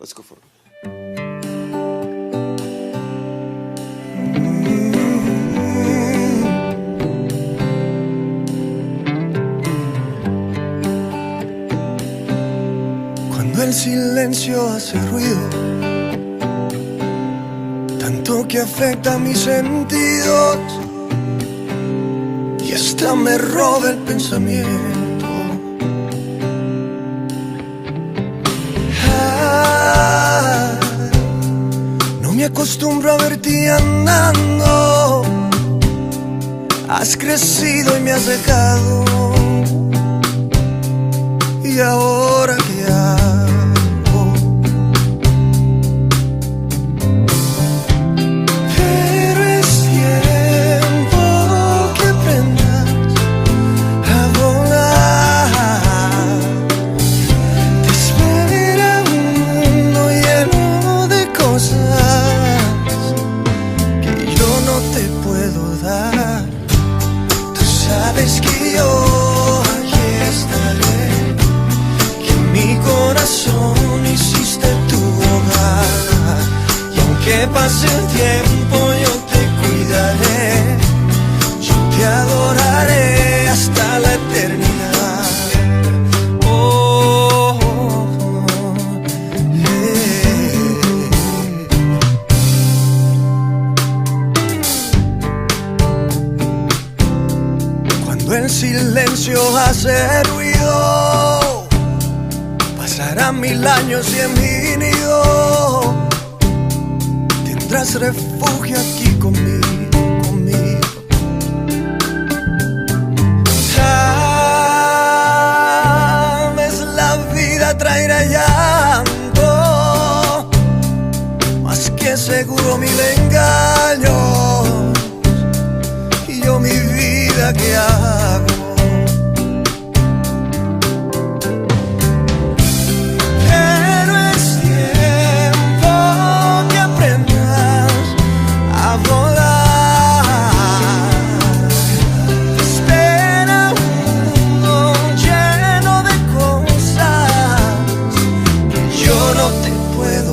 Let's go for it. Cuando el silencio hace ruido, tanto que afecta mis sentidos y hasta me roba el pensamiento. No me acostumbro a verte andando, has crecido y me has dejado. ¿Y ahora qué hago? Pero es tiempo que aprendas a volar. Te espera un mundo lleno de cosas que yo no te puedo dar. Tú sabes que yo aquí estaré. Mi corazón hiciste tu hogar, y aunque pase el tiempo yo te cuidaré, yo te adoraré hasta la eternidad. Oh, Cuando el silencio hace ruido, pasarán 1000 años y en mi nido tendrás refugio aquí conmigo, conmigo. Sabes, la vida traerá llanto, más que seguro 1000 engaños. Y yo mi vida, ¿qué hago? Puedo